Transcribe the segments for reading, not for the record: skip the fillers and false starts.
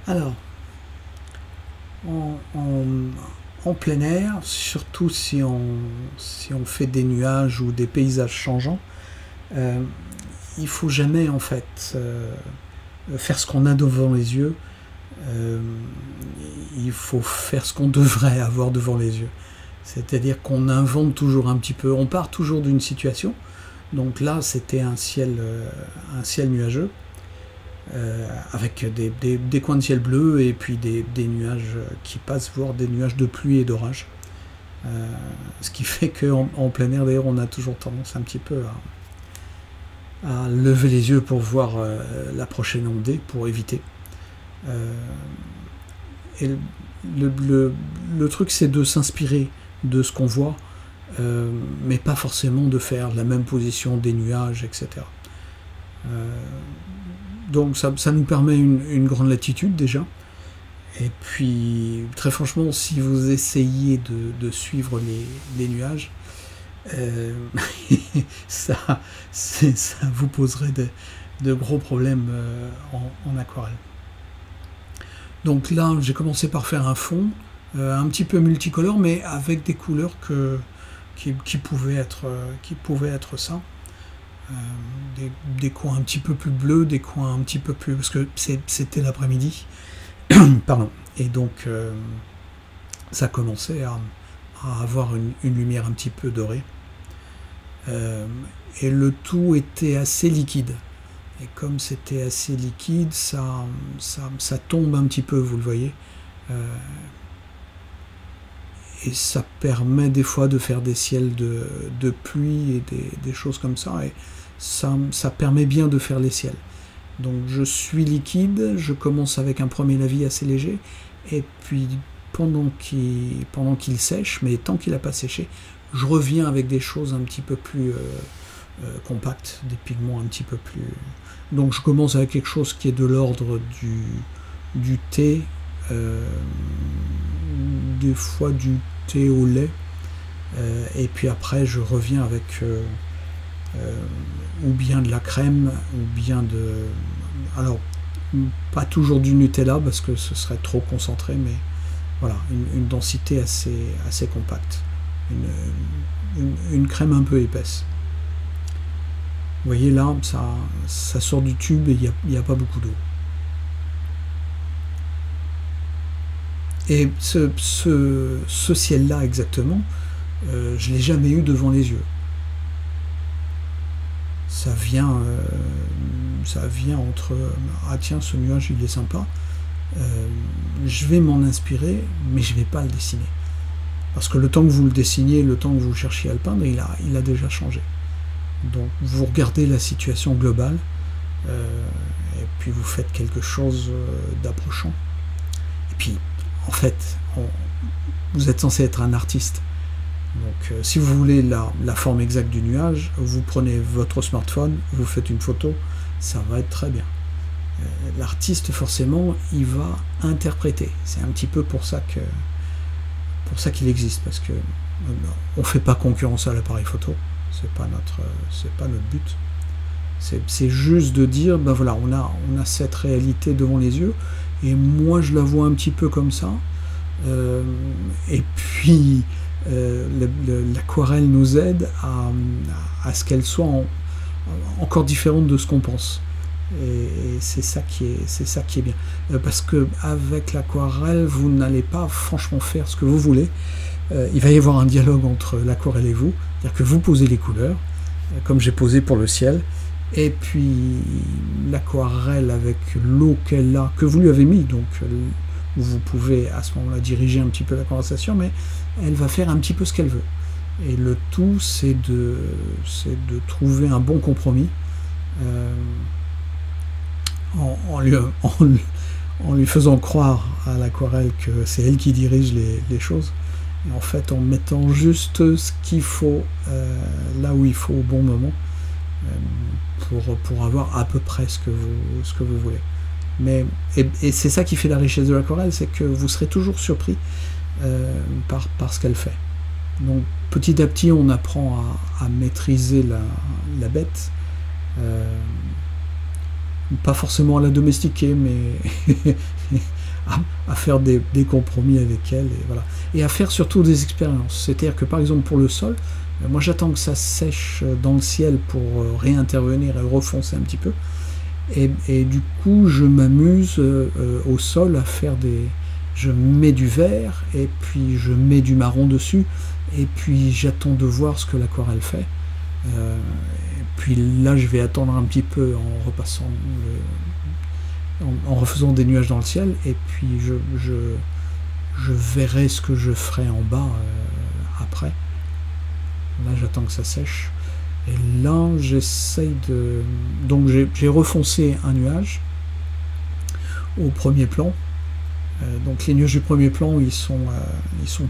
Alors, en plein air, surtout si on fait des nuages ou des paysages changeants, il faut jamais en fait faire ce qu'on a devant les yeux. Euh, il faut faire ce qu'on devrait avoir devant les yeux. C'est-à-dire qu'on invente toujours un petit peu. On part toujours d'une situation. Donc là, c'était un ciel nuageux, avec des coins de ciel bleu et puis des nuages qui passent, voire des nuages de pluie et d'orage. Ce qui fait qu'en plein air, d'ailleurs, on a toujours tendance un petit peu à lever les yeux pour voir la prochaine ondée, pour éviter. Et le truc, c'est de s'inspirer de ce qu'on voit, mais pas forcément de faire la même position des nuages, etc. Donc ça nous permet une grande latitude déjà. Et puis, très franchement, si vous essayez de suivre les nuages, ça vous poserait de gros problèmes en aquarelle. Donc là, j'ai commencé par faire un fond, un petit peu multicolore, mais avec des couleurs qui pouvaient être ça. Des coins un petit peu plus bleus, des coins un petit peu plus... Parce que c'était l'après-midi. Pardon. Et donc, ça commençait à avoir une lumière un petit peu dorée. Et le tout était assez liquide. Et comme c'était assez liquide, ça tombe un petit peu, vous le voyez. Et ça permet des fois de faire des ciels de pluie et des choses comme ça. Et ça permet bien de faire les ciels. Donc je suis liquide, je commence avec un premier lavis assez léger. Et puis pendant qu'il sèche, mais tant qu'il n'a pas séché, je reviens avec des choses un petit peu plus compactes, des pigments un petit peu plus... Donc je commence avec quelque chose qui est de l'ordre du thé, des fois du thé au lait, et puis après je reviens avec ou bien de la crème, ou bien de... Alors, pas toujours du Nutella, parce que ce serait trop concentré, mais voilà, une densité assez compacte. Une crème un peu épaisse. Vous voyez là, ça sort du tube et il n'y a pas beaucoup d'eau. Et ce ciel-là exactement, je ne l'ai jamais eu devant les yeux. Ça vient entre ah tiens, ce nuage il est sympa, je vais m'en inspirer, mais je ne vais pas le dessiner. Parce que le temps que vous le dessiniez, le temps que vous cherchiez à le peindre, il a déjà changé. Donc vous regardez la situation globale, et puis vous faites quelque chose d'approchant. Et puis, en fait, vous êtes censé être un artiste. Donc si vous voulez la forme exacte du nuage, vous prenez votre smartphone, vous faites une photo, ça va être très bien. L'artiste, forcément, il va interpréter. C'est un petit peu pour ça qu'il existe, parce que on ne fait pas concurrence à l'appareil photo, c'est pas notre but. C'est juste de dire, ben voilà, on a cette réalité devant les yeux, et moi je la vois un petit peu comme ça, et puis l'aquarelle nous aide à ce qu'elle soit encore différente de ce qu'on pense. Et c'est ça qui est bien. Parce que avec l'aquarelle, vous n'allez pas franchement faire ce que vous voulez. Il va y avoir un dialogue entre l'aquarelle et vous. C'est-à-dire que vous posez les couleurs, comme j'ai posé pour le ciel, et puis l'aquarelle avec l'eau qu'elle a, que vous lui avez mis, donc vous pouvez à ce moment-là diriger un petit peu la conversation, mais elle va faire un petit peu ce qu'elle veut. Et le tout, c'est de trouver un bon compromis, en lui faisant croire à l'aquarelle que c'est elle qui dirige les choses, et en fait en mettant juste ce qu'il faut là où il faut au bon moment, pour avoir à peu près ce que vous voulez. Et c'est ça qui fait la richesse de l'aquarelle, c'est que vous serez toujours surpris par ce qu'elle fait. Donc petit à petit on apprend à maîtriser la bête, pas forcément à la domestiquer, mais à faire des compromis avec elle, et voilà. Et à faire surtout des expériences. C'est-à-dire que par exemple pour le sol, moi j'attends que ça sèche dans le ciel pour réintervenir et refoncer un petit peu. Et du coup je m'amuse au sol à faire des... Je mets du vert et puis je mets du marron dessus et puis j'attends de voir ce que l'aquarelle fait. Et puis là je vais attendre un petit peu en repassant en refaisant des nuages dans le ciel, et puis je verrai ce que je ferai en bas après. Là j'attends que ça sèche, et là j'essaye de... Donc j'ai refoncé un nuage au premier plan. Donc les nuages du premier plan ils sont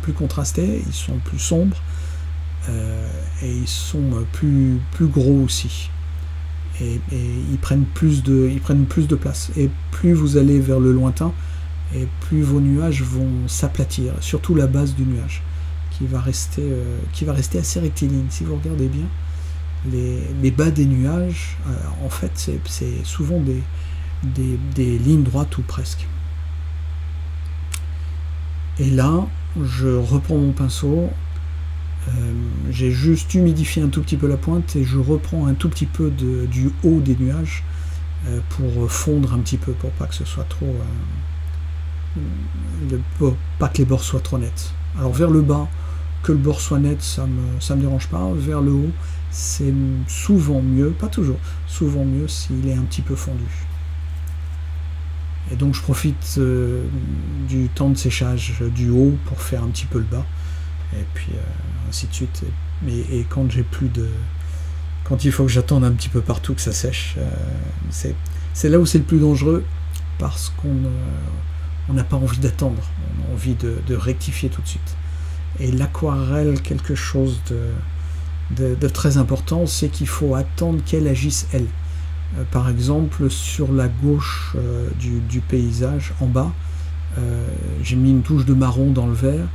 plus contrastés, ils sont plus sombres, et ils sont plus gros aussi. Et ils prennent plus de place. Et plus vous allez vers le lointain, et plus vos nuages vont s'aplatir, surtout la base du nuage, qui va rester assez rectiligne. Si vous regardez bien, les bas des nuages, en fait, c'est souvent des lignes droites ou presque. Et là, je reprends mon pinceau. J'ai juste humidifié un tout petit peu la pointe et je reprends un tout petit peu du haut des nuages pour fondre un petit peu, pour pas que ce soit trop... pas que les bords soient trop nets. Alors vers le bas, que le bord soit net, ça me dérange pas. Vers le haut, c'est souvent mieux, pas toujours, souvent mieux s'il est un petit peu fondu. Et donc je profite du temps de séchage du haut pour faire un petit peu le bas. Et puis ainsi de suite. Et quand j'ai plus de... Quand il faut que j'attende un petit peu partout que ça sèche, c'est là où c'est le plus dangereux, parce qu'on n'a pas envie d'attendre, on a envie de rectifier tout de suite. Et l'aquarelle, quelque chose de très important, c'est qu'il faut attendre qu'elle agisse elle. Par exemple, sur la gauche du paysage, en bas, j'ai mis une touche de marron dans le vert,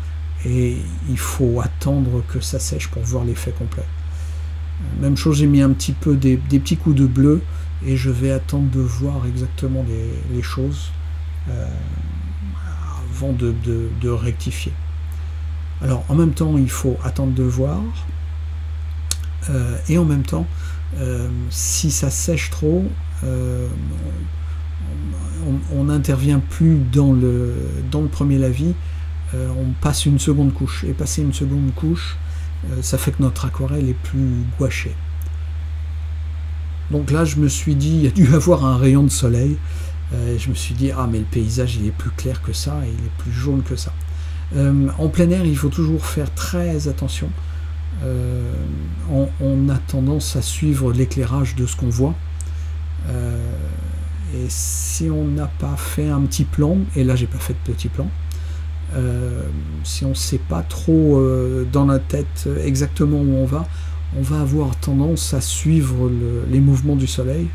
et il faut attendre que ça sèche pour voir l'effet complet. Même chose, j'ai mis un petit peu des petits coups de bleu, et je vais attendre de voir exactement les choses avant de rectifier. Alors en même temps il faut attendre de voir, et en même temps si ça sèche trop, on n'intervient plus dans le premier lavis, on passe une seconde couche, et passer une seconde couche, ça fait que notre aquarelle est plus gouachée. Donc là je me suis dit, il y a dû avoir un rayon de soleil, je me suis dit, ah mais le paysage il est plus clair que ça, et il est plus jaune que ça. En plein air il faut toujours faire très attention, on a tendance à suivre l'éclairage de ce qu'on voit, et si on n'a pas fait un petit plan, et là j'ai pas fait de petit plan, si on ne sait pas trop dans la tête exactement où on va avoir tendance à suivre les mouvements du soleil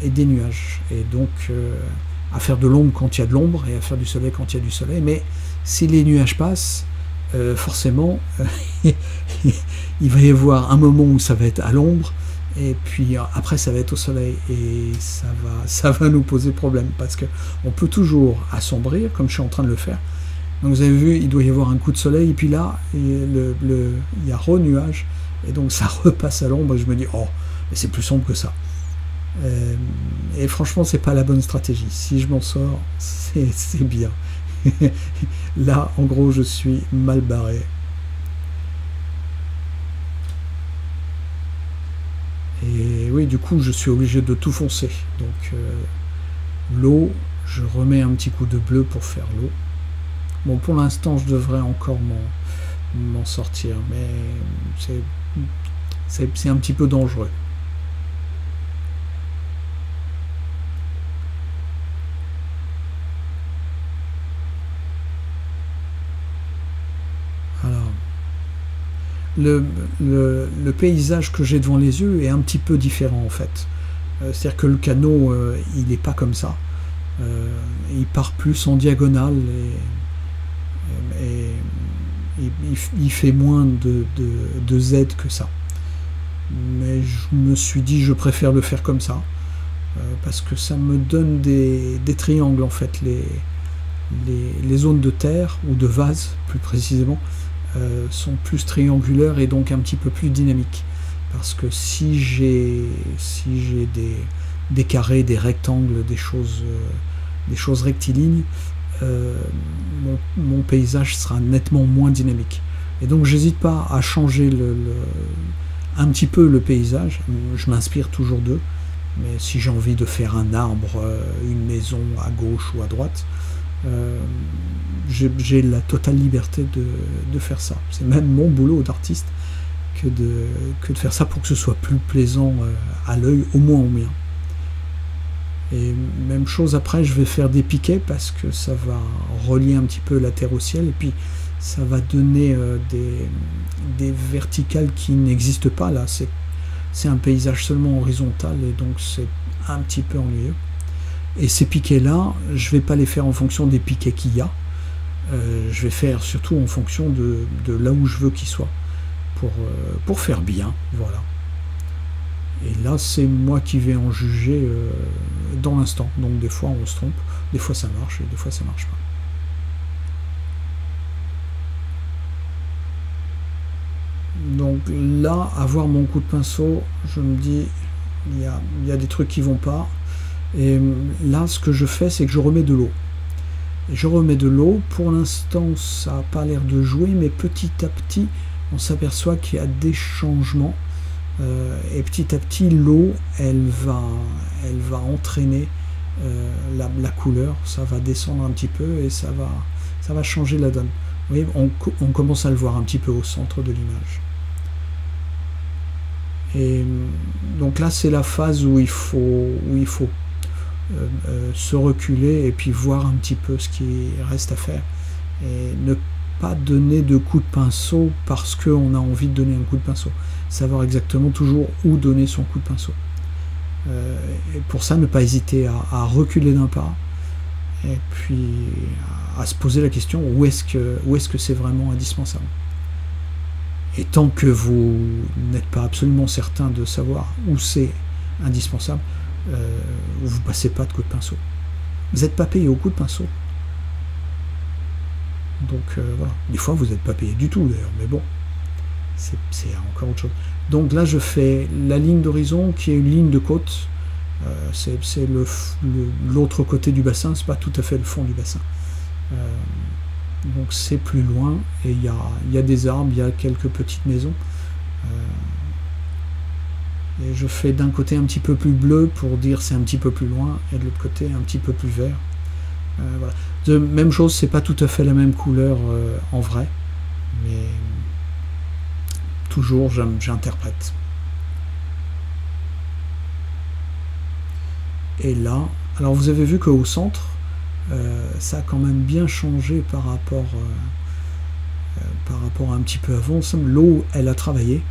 et des nuages, et donc à faire de l'ombre quand il y a de l'ombre, et à faire du soleil quand il y a du soleil. Mais si les nuages passent, forcément il va y avoir un moment où ça va être à l'ombre, et puis après ça va être au soleil, et ça va nous poser problème, parce que on peut toujours assombrir comme je suis en train de le faire. Donc vous avez vu, il doit y avoir un coup de soleil, et puis là il y a re-nuage, et donc ça repasse à l'ombre, et je me dis, oh mais c'est plus sombre que ça. Et franchement c'est pas la bonne stratégie. Si je m'en sors, c'est bien. Là en gros je suis mal barré. Et oui, du coup je suis obligé de tout foncer. Donc l'eau, je remets un petit coup de bleu pour faire l'eau. Bon, pour l'instant je devrais encore m'en sortir, mais c'est un petit peu dangereux. Le paysage que j'ai devant les yeux est un petit peu différent en fait. C'est-à-dire que le canot, il n'est pas comme ça. Il part plus en diagonale, et il fait moins de Z que ça. Mais je me suis dit, je préfère le faire comme ça. parce que ça me donne des triangles en fait. Les zones de terre, ou de vase plus précisément, sont plus triangulaires et donc un petit peu plus dynamiques. Parce que si j'ai des carrés, des rectangles, des choses rectilignes, mon paysage sera nettement moins dynamique. Et donc j'hésite pas à changer un petit peu le paysage. Je m'inspire toujours d'eux, mais si j'ai envie de faire un arbre, une maison à gauche ou à droite, j'ai la totale liberté de faire ça. C'est même mon boulot d'artiste que de faire ça pour que ce soit plus plaisant à l'œil, au moins au mien. Et même chose après, je vais faire des piquets parce que ça va relier un petit peu la terre au ciel, et puis ça va donner des verticales qui n'existent pas là. C'est un paysage seulement horizontal, et donc c'est un petit peu ennuyeux. Et ces piquets-là, je ne vais pas les faire en fonction des piquets qu'il y a. Je vais faire surtout en fonction de là où je veux qu'ils soient, pour faire bien, voilà. Et là, c'est moi qui vais en juger dans l'instant. Donc des fois, on se trompe, des fois ça marche, et des fois ça marche pas. Donc là, avoir mon coup de pinceau, je me dis, il y a des trucs qui vont pas. Et là, ce que je fais, c'est que je remets de l'eau. Je remets de l'eau. Pour l'instant, ça n'a pas l'air de jouer, mais petit à petit, on s'aperçoit qu'il y a des changements. Et petit à petit, l'eau, elle va entraîner la couleur. Ça va descendre un petit peu et ça va changer la donne. Vous voyez, on commence à le voir un petit peu au centre de l'image. Et donc là, c'est la phase où il faut se reculer et puis voir un petit peu ce qui reste à faire, et ne pas donner de coup de pinceau parce qu'on a envie de donner un coup de pinceau. Savoir exactement toujours où donner son coup de pinceau. Et pour ça, ne pas hésiter à reculer d'un pas, et puis à se poser la question où est-ce que c'est vraiment indispensable. Et tant que vous n'êtes pas absolument certain de savoir où c'est indispensable, vous ne passez pas de coup de pinceau. Vous n'êtes pas payé au coup de pinceau. Donc voilà. Des fois, vous n'êtes pas payé du tout d'ailleurs, mais bon, c'est encore autre chose. Donc là, je fais la ligne d'horizon qui est une ligne de côte. C'est l'autre côté du bassin, c'est pas tout à fait le fond du bassin. Donc c'est plus loin, et il y a des arbres, il y a quelques petites maisons. Et je fais d'un côté un petit peu plus bleu pour dire c'est un petit peu plus loin, et de l'autre côté un petit peu plus vert. Voilà. Même chose, c'est pas tout à fait la même couleur en vrai, mais toujours j'interprète. Et là, alors vous avez vu qu'au centre, ça a quand même bien changé par rapport à un petit peu avant. L'eau, elle a travaillé,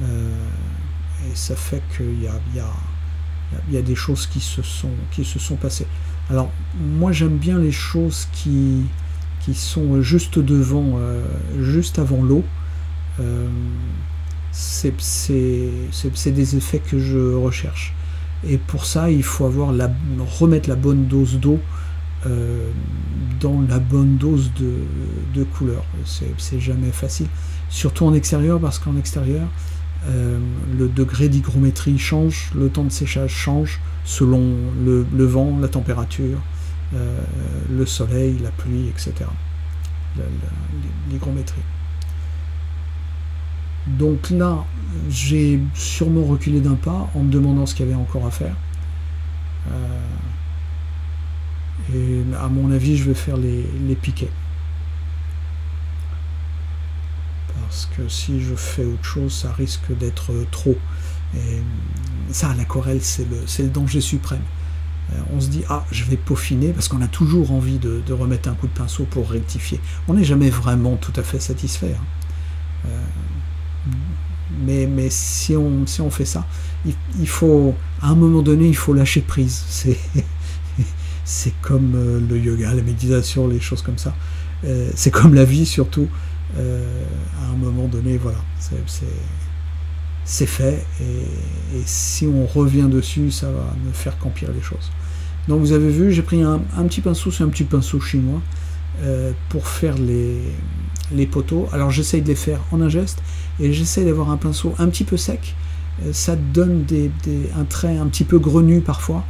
et ça fait qu'il y a des choses qui se sont passées. Alors moi j'aime bien les choses qui sont juste devant, juste avant l'eau. C'est des effets que je recherche, et pour ça il faut remettre la bonne dose d'eau dans la bonne dose de couleur. C'est jamais facile, surtout en extérieur, parce qu'en extérieur le degré d'hygrométrie change, le temps de séchage change selon le vent, la température, le soleil, la pluie, etc. L'hygrométrie. Donc là, j'ai sûrement reculé d'un pas en me demandant ce qu'il y avait encore à faire. Et à mon avis, je vais faire les piquets. Parce que si je fais autre chose, ça risque d'être trop. Et ça, l'aquarelle, c'est le danger suprême. On se dit, ah, je vais peaufiner, parce qu'on a toujours envie de remettre un coup de pinceau pour rectifier. On n'est jamais vraiment tout à fait satisfait. Mais si on fait ça, il faut, à un moment donné, il faut lâcher prise. C'est comme le yoga, la méditation, les choses comme ça. C'est comme la vie surtout. À un moment donné, voilà. c'est fait, et si on revient dessus, ça va me faire qu'empirer les choses. Donc vous avez vu, j'ai pris un petit pinceau, c'est un petit pinceau chinois, pour faire les poteaux. Alors j'essaye de les faire en un geste, et j'essaye d'avoir un pinceau un petit peu sec. Ça donne un trait un petit peu grenu parfois,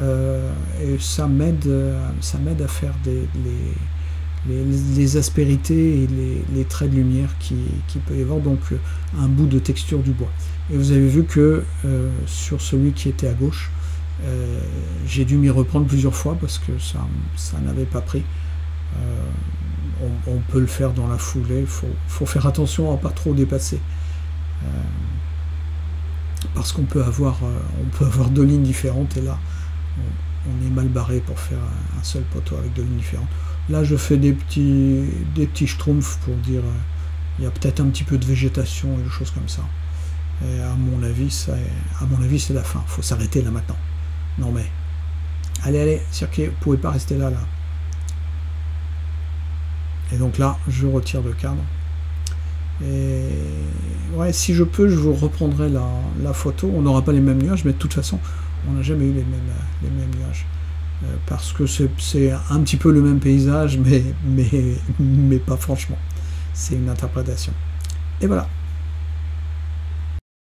et ça m'aide à faire les aspérités et les traits de lumière qui peut y avoir, donc un bout de texture du bois. Et vous avez vu que sur celui qui était à gauche, j'ai dû m'y reprendre plusieurs fois parce que ça n'avait pas pris. On peut le faire dans la foulée, faut faire attention à ne pas trop dépasser, parce qu'on peut avoir deux lignes différentes, et là on est mal barré pour faire un seul poteau avec deux lignes différentes. Là je fais des petits schtroumpfs pour dire il y a peut-être un petit peu de végétation et des choses comme ça. Et à mon avis c'est la fin, faut s'arrêter là maintenant. Non mais allez, circuez, vous pouvez pas rester là. Et donc là je retire le cadre. Et ouais, si je peux, je vous reprendrai la photo. On n'aura pas les mêmes nuages, mais de toute façon on n'a jamais eu les mêmes nuages, parce que c'est un petit peu le même paysage, mais pas franchement. C'est une interprétation. Et voilà.